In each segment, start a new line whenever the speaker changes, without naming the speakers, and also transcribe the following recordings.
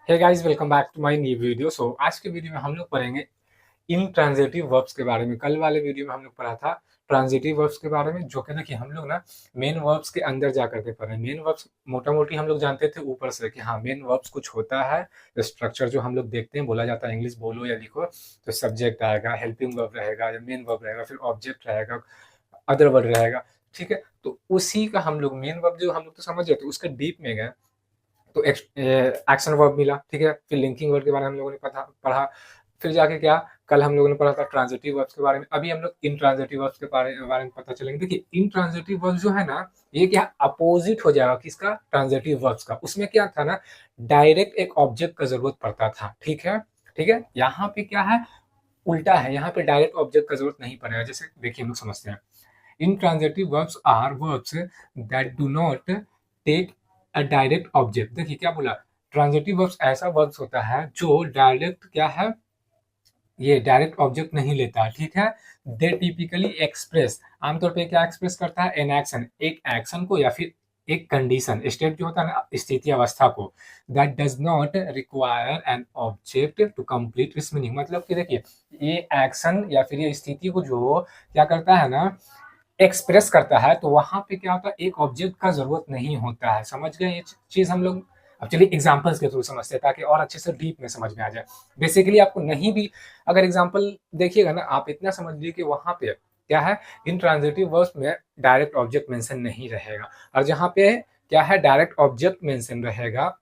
Hey guys, welcome back to my new video. आज के video में हम लोग पढ़ेंगे इन ट्रांजिटिव वर्ब्स के बारे में। कल वाले वीडियो में हम लोग पढ़ा था ट्रांजिटिव वर्ब्स के बारे में, जो कि देखिए हम लोग ना मेन वर्ब्स के अंदर जा करके पढ़े। मेन वर्ब्स मोटा मोटी हम लोग जानते थे ऊपर से कि हाँ मेन वर्ब्स कुछ होता है। स्ट्रक्चर जो हम लोग देखते हैं, बोला जाता है इंग्लिश बोलो या लिखो तो सब्जेक्ट आएगा, हेल्पिंग वर्ब रहेगा या मेन वर्ब रहेगा, फिर ऑब्जेक्ट रहेगा, अदर वर्ड रहेगा। ठीक है, तो उसी का हम लोग मेन वर्ब जो हम लोग तो समझ जाते, उसका डीप में गए तो एक्शन वर्ब मिला। ठीक है, फिर लिंकिंग वर्ब के बारे में हम लोगों ने पढ़ा। फिर जाके क्या, कल हम लोगों ने पढ़ा था ट्रांजिटिव वर्ब्स के बारे में। अभी हम लोग इन ट्रांजिटिव वर्ब्स के बारे में पता चलेंगे। देखिए इन ट्रांजिटिव वर्ब्स जो है ना, ये क्या अपोजिट हो जाएगा किसका, ट्रांजिटिव वर्ब्स का। उसमें क्या था ना, डायरेक्ट एक ऑब्जेक्ट का जरूरत पड़ता था। ठीक है, ठीक है, यहाँ पे क्या है, उल्टा है। यहाँ पे डायरेक्ट ऑब्जेक्ट का जरूरत नहीं पड़ेगा। जैसे देखिए हम लोग समझते हैं, intransitive verbs are verbs that do not take a direct object। देखिए क्या बोला, ट्रांजिटिव वर्ब्स ऐसा वर्ब्स होता है जो डायरेक्ट क्या है, ये डायरेक्ट ऑब्जेक्ट नहीं लेता। ठीक है, दे टिपिकली एक्सप्रेस, आमतौर पे क्या एक्सप्रेस करता है, एन एक्शन, एक एक्शन को या फिर एक कंडीशन, स्टेट जो होता है ना, स्थिति अवस्था को, that does not require an object to complete its meaning. मतलब कि देखिए ये एक्शन या फिर ये स्थिति को जो क्या करता है ना, एक्सप्रेस करता है, तो वहां पे क्या होता है, एक ऑब्जेक्ट का जरूरत नहीं होता है। समझ गए ये चीज हम लोग। अब चलिए एग्जांपल्स के थ्रू समझते हैं ताकि और अच्छे से डीप में समझ में आ जाए। बेसिकली आपको नहीं भी अगर एग्जांपल देखिएगा ना, आप इतना समझ लीजिए कि वहां पे क्या है, इन ट्रांजिटिव वर्ब्स में डायरेक्ट ऑब्जेक्ट मेंशन नहीं रहेगा, और जहां पे क्या है डायरेक्ट ऑब्जेक्ट मेंशन रहेगा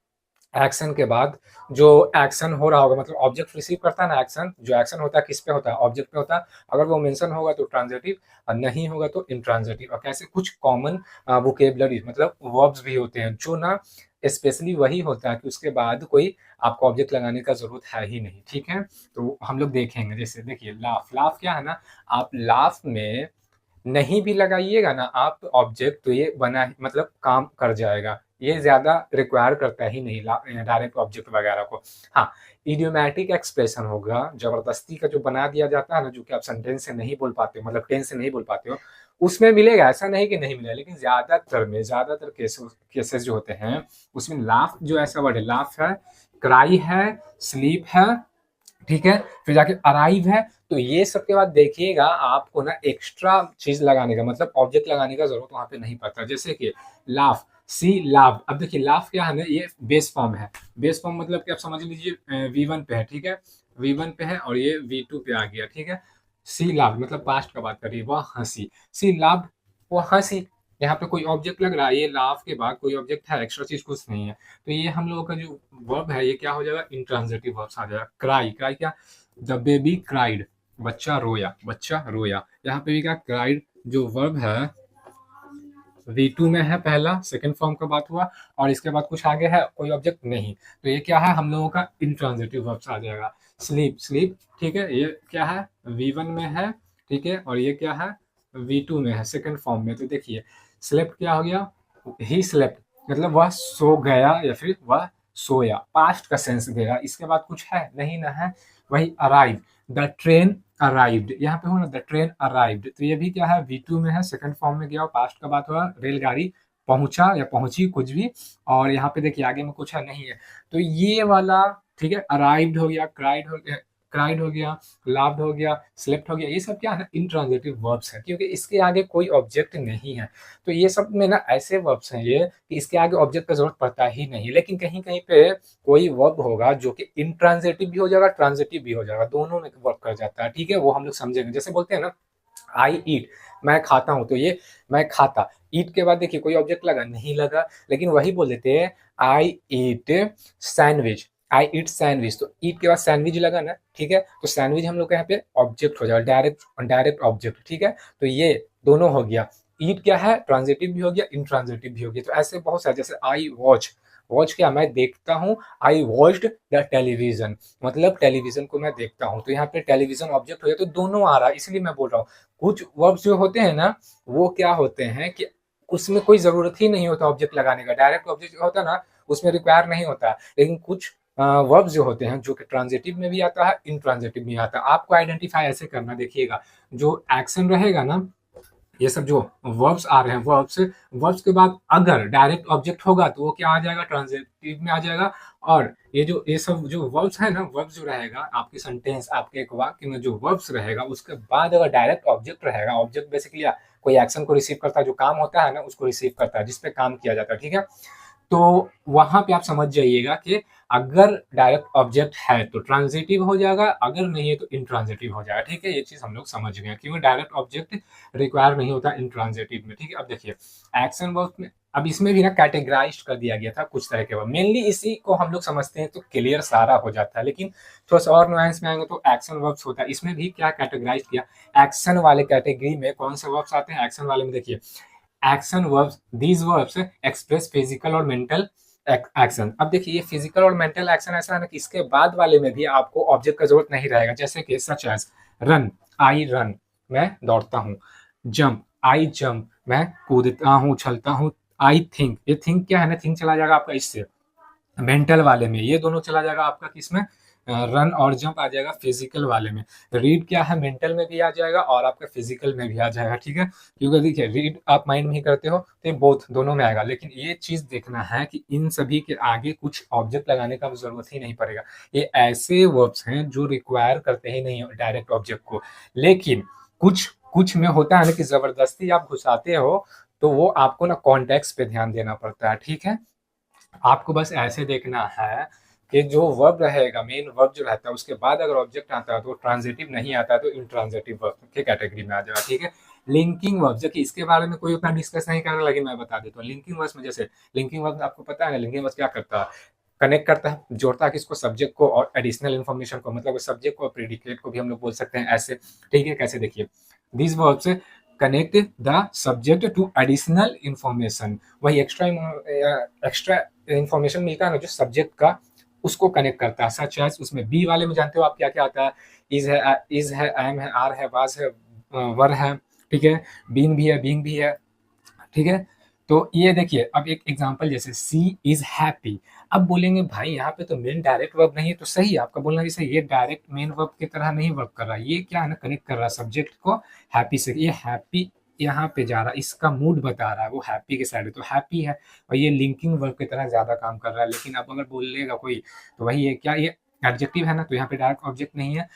एक्शन के बाद। जो एक्शन हो रहा होगा, मतलब ऑब्जेक्ट रिसीव करता है ना, एक्शन जो एक्शन होता है किस पे होता है, ऑब्जेक्ट पे होता है। अगर वो मेंशन होगा तो ट्रांजिटिव, और नहीं होगा तो इंट्रांजिटिव। और कैसे कुछ कॉमन वोकेबलरी मतलब वर्ब्स भी होते हैं जो ना स्पेशली वही होता है कि उसके बाद कोई आपको ऑब्जेक्ट लगाने का जरूरत है ही नहीं। ठीक है, तो हम लोग देखेंगे। जैसे देखिए लाफ, लाफ क्या है ना, आप लाफ में नहीं भी लगाइएगा ना आप ऑब्जेक्ट, तो ये बना मतलब काम कर जाएगा। ये ज्यादा रिक्वायर करता ही नहीं डायरेक्ट ऑब्जेक्ट वगैरह को। हाँ, इडियोमैटिक एक्सप्रेशन होगा, जबरदस्ती का जो बना दिया जाता है ना, जो कि आप सेंटेंस से नहीं बोल पाते हो, मतलब टेंस से नहीं बोल पाते हो, उसमें मिलेगा। ऐसा नहीं कि नहीं मिलेगा, लेकिन ज्यादातर केसेस जो होते हैं उसमें लाफ जो ऐसा वर्ड है, लाफ है, क्राई है, स्लीप है, ठीक है, फिर जाके अराइव है। तो ये सब के बाद देखिएगा आपको ना एक्स्ट्रा चीज लगाने का मतलब ऑब्जेक्ट लगाने का जरूरत वहां पे नहीं पड़ता। जैसे कि लाफ, सी लाव। अब देखिए लाफ क्या है ना, ये बेस फॉर्म है। बेस फॉर्म मतलब कि आप समझ लीजिए V1 पे है। ठीक है, V1 पे है और ये V2 पे आ गया। ठीक है, सी लाव मतलब पास्ट का बात करिए, वह हंसी, सी लाव वो हंसी। यहाँ पे कोई ऑब्जेक्ट लग रहा है, ये लाफ के बाद कोई ऑब्जेक्ट है, एक्स्ट्रा चीज कुछ नहीं है। तो ये हम लोगों का जो वर्ब है ये क्या हो जाएगा, इंट्रांजिटिव वर्ब्स आ जाएगा। क्राई, क्राई क्या, द बेबी क्राइड, बच्चा रोया, बच्चा रोया। यहाँ पे भी क्या, क्राइड जो वर्ब है V2 में है, पहला सेकंड फॉर्म का बात हुआ, और इसके बाद कुछ आगे है कोई ऑब्जेक्ट नहीं, तो ये क्या है हम लोगों का इंट्रांजिटिव वर्ब्स आ जाएगा। स्लीप, स्लीप ठीक है, ये क्या है V1 में है। ठीक है, और ये क्या है V2 में है, सेकंड फॉर्म में। तो देखिए स्लेप्ट क्या हो गया, ही स्लेप्ट मतलब वह सो गया या फिर वह सोया, पास्ट का सेंस देगा। इसके बाद कुछ है नहीं ना है। वही अराइव, द ट्रेन अराइव्ड, यहाँ पे हो ना द ट्रेन अराइव्ड, तो ये भी क्या है V2 में है, सेकंड फॉर्म में गया, पास्ट का बात हुआ, रेलगाड़ी पहुंचा या पहुंची कुछ भी। और यहाँ पे देखिए आगे में कुछ है नहीं है, तो ये वाला ठीक है, अराइव्ड हो गया, क्राइड हो गया, क्राइड हो गया, लाव्ड हो गया, स्लेप्ट हो गया, ये सब क्या है ना इंट्रांजिटिव वर्ब्स है, क्योंकि इसके आगे कोई ऑब्जेक्ट नहीं है। तो ये सब में ना ऐसे वर्ब्स हैं ये कि इसके आगे ऑब्जेक्ट का जरूरत पड़ता ही नहीं। लेकिन कहीं कहीं पे कोई वर्ब होगा जो कि इंट्रांजिटिव भी हो जाएगा, ट्रांजिटिव भी हो जाएगा, दोनों में वर्क कर जाता है। ठीक है, वो हम लोग समझेंगे। जैसे बोलते हैं ना आई ईट, मैं खाता हूं, तो ये मैं खाता, ईट के बाद देखिए कोई ऑब्जेक्ट लगा नहीं लगा, लेकिन वही बोल देते हैं आई ईट सैंडविच, आई ईट सैंडविच, तो ईट के बाद सैंडविच लगा ना। ठीक है, तो सैंडविच हम लोग का यहाँ पे ऑब्जेक्ट हो जाएगा, डायरेक्ट डायरेक्ट ऑब्जेक्ट। ठीक है, तो ये दोनों हो गया। ईट क्या है, ट्रांजिटिव भी हो गया, इंट्रांजिटिव भी हो गया। तो ऐसे बहुत सारे, जैसे आई वॉच, वॉच क्या मैं देखता हूँ, आई वॉच्ड द टेलीविजन मतलब टेलीविजन को मैं देखता हूँ। तो यहाँ पे टेलीविजन ऑब्जेक्ट हो गया, तो दोनों आ रहा है, इसलिए मैं बोल रहा हूँ। कुछ वर्ब्स जो होते हैं ना, वो क्या होते हैं कि उसमें कोई जरूरत ही नहीं होता ऑब्जेक्ट लगाने का, डायरेक्ट ऑब्जेक्ट जो होता है ना उसमें रिक्वायर नहीं होता। लेकिन कुछ वर्ब्स जो होते हैं जो कि ट्रांजिटिव में भी आता है, इंट्रांजिटिव में आता है। आपको आइडेंटिफाई ऐसे करना, देखिएगा जो एक्शन रहेगा ना, ये सब जो वर्ब्स आ रहे हैं, वर्ब्स के बाद अगर डायरेक्ट ऑब्जेक्ट होगा तो वो क्या आ जाएगा, ट्रांजिटिव में आ जाएगा। और ये सब जो वर्ब्स है ना, वर्ब्स जो रहेगा आपकी सेंटेंस, आपके एक वाक्य में जो वर्ब्स रहेगा उसके बाद अगर डायरेक्ट ऑब्जेक्ट रहेगा, ऑब्जेक्ट बेसिकली कोई एक्शन को रिसीव करता है, जो काम होता है ना उसको रिसीव करता है, जिसपे काम किया जाता है, ठीक है। तो वहां पे आप समझ जाइएगा कि अगर डायरेक्ट ऑब्जेक्ट है तो ट्रांजिटिव हो जाएगा, अगर नहीं है तो इंट्रांजिटिव हो जाएगा, ठीक है। ये चीज हम लोग समझ गए, क्योंकि डायरेक्ट ऑब्जेक्ट रिक्वायर नहीं होता इंट्रांजिटिव में, ठीक है। अब देखिए एक्शन वर्ब में, अब इसमें भी ना कैटेगराइज कर दिया गया था कुछ तरह के वर्ब, मेनली इसी को हम लोग समझते हैं तो क्लियर सारा हो जाता है, लेकिन थोड़ा सा और नुआंस में आएंगे तो एक्शन वर्ब्स होता है। इसमें भी क्या कैटेगराइज किया, एक्शन वाले कैटेगरी में कौन से वर्ब्स आते हैं, एक्शन वाले में देखिए action verbs, these verbs express physical और मेंटल एक्शन। अब देखिए ये फिजिकल और मेंटल एक्शन ऐसा है ना कि इसके बाद वाले में भी आपको ऑब्जेक्ट का जरूरत नहीं रहेगा, जैसे कि such as run, I run, मैं दौड़ता हूँ, जंप, आई जंप, मैं कूदता हूँ, उछलता हूँ, आई थिंक, ये थिंक क्या है ना, थिंक चला जाएगा आपका इससे, मेंटल वाले में ये दोनों चला जाएगा आपका किसमें, रन और जंप आ जाएगा फिजिकल वाले में। रीड क्या है, मेंटल में भी आ जाएगा और आपका फिजिकल में भी आ जाएगा, ठीक है। क्योंकि देखिए रीड आप माइंड में ही करते हो तो ये बोथ दोनों में आएगा, लेकिन ये चीज देखना है कि इन सभी के आगे कुछ ऑब्जेक्ट लगाने का जरूरत ही नहीं पड़ेगा। ये ऐसे वर्ब्स हैं जो रिक्वायर करते ही नहीं डायरेक्ट ऑब्जेक्ट को, लेकिन कुछ कुछ में होता है ना कि जबरदस्ती आप घुसाते हो, तो वो आपको ना कॉन्टेक्स्ट पे ध्यान देना पड़ता है, ठीक है। आपको बस ऐसे देखना है कि जो वर्ब रहेगा, मेन वर्ब जो रहता है उसके बाद अगर ऑब्जेक्ट आता है तो ट्रांजिटिव नहीं आता है तो इंट्रांजिटिव वर्ब के कैटेगरी में आ जाएगा, ठीक है। लिंकिंग वर्ब, जो कि इसके बारे में कोई उतना डिस्कस नहीं करने लगे, मैं बता देता हूँ। लिंकिंग वर्ब में जैसे लिंकिंग वर्ब आपको पता है ना, लिंकिंग वर्ब क्या करता है, कनेक्ट करता है, जोड़ता है किसको, सब्जेक्ट को और एडिशनल इन्फॉर्मेशन को, मतलब सब्जेक्ट को और प्रेडिकेट को भी हम लोग बोल सकते हैं ऐसे, ठीक है। कैसे देखिए, this verbs connect the subject to additional information, वही एक्स्ट्रा इन्फॉर्मेशन मिलता है ना जो सब्जेक्ट का, उसको कनेक्ट करता है। सच एज, उसमें बी वाले में जानते हो आप क्या क्या आता है, इज है, एम है, आर है, वाज है, वर है, ठीक है, बीन भी है, बीइंग भी है, ठीक है। तो ये देखिए अब एक एग्जांपल, जैसे सी इज हैप्पी। अब बोलेंगे भाई यहाँ पे तो मेन डायरेक्ट वर्ब नहीं है, तो सही है आपका बोलना भी सही, ये डायरेक्ट मेन वर्ब की तरह नहीं वर्क कर रहा है, ये क्या है ना कनेक्ट कर रहा है सब्जेक्ट को हैप्पी से, ये हैप्पी यहाँ पे जा रहा है, इसका मूड बता रहा है, वो हैप्पी के साइड है तो हैप्पी है, और ये लिंकिंग वर्ब की तरह ज्यादा काम कर रहा है। लेकिन अब अगर बोलेगा कोई तो वही है, क्या ये एडजेक्टिव है ना, तो यहाँ पे डायरेक्ट ऑब्जेक्ट नहीं है,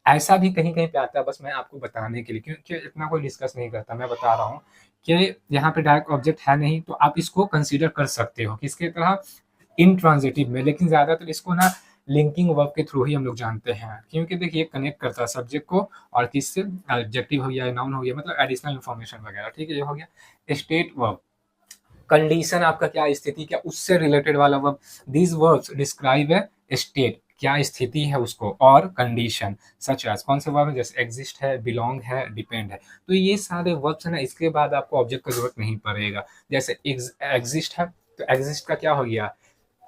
ऐसा भी कहीं कहीं पे आता है, बस मैं आपको बताने के लिए, क्योंकि इतना कोई डिस्कस नहीं करता, मैं बता रहा हूँ कि यहाँ पे डायरेक्ट ऑब्जेक्ट है नहीं, तो आप इसको कंसीडर कर सकते हो किसके तरह, इंट्रांजिटिव में। लेकिन ज्यादातर इसको ना लिंकिंग वर्ब के थ्रू ही हम लोग जानते हैं, क्योंकि देखिए कनेक्ट करता है सब्जेक्ट को और किससे, एडजेक्टिव हो गया, नाउन हो गया, मतलब एडिशनल इन्फॉर्मेशन वगैरह, ठीक है, ये हो गया। स्टेट वर्ब, कंडीशन आपका क्या स्थिति, क्या उससे रिलेटेड वाला verb, these verbs describe A state, क्या स्थिति है उसको, और कंडीशन, सच एज कौन से वर्ब है, जैसे एग्जिस्ट है, बिलोंग है, डिपेंड है, तो ये सारे वर्ब्स है ना, इसके बाद आपको ऑब्जेक्ट का जरूरत नहीं पड़ेगा। जैसे एग्जिस्ट है तो एग्जिस्ट का क्या हो गया,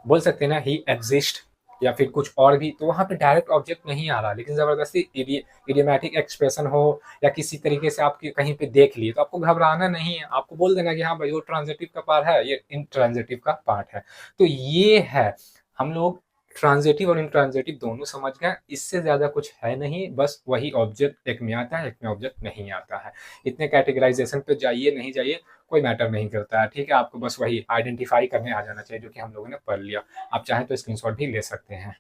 बोल सकते हैं ना ही एग्जिस्ट, या फिर कुछ और भी, तो वहां पे डायरेक्ट ऑब्जेक्ट नहीं आ रहा, लेकिन जबरदस्ती इडियोमैटिक एक्सप्रेशन हो या किसी तरीके से आप कहीं पे देख लिए तो आपको घबराना नहीं है, आपको बोल देना कि हाँ भाई वो ट्रांजिटिव का पार्ट है, ये इंट्रांजिटिव का पार्ट है। तो ये है, हम लोग ट्रांजिटिव और इंट्रांजिटिव दोनों समझ गए, इससे ज्यादा कुछ है नहीं, बस वही ऑब्जेक्ट एक में आता है, एक में ऑब्जेक्ट नहीं आता है। इतने कैटेगराइजेशन पे जाइए नहीं जाइए कोई मैटर नहीं करता है, ठीक है। आपको बस वही आइडेंटिफाई करने आ जाना चाहिए, जो कि हम लोगों ने पढ़ लिया। आप चाहें तो स्क्रीनशॉट भी ले सकते हैं।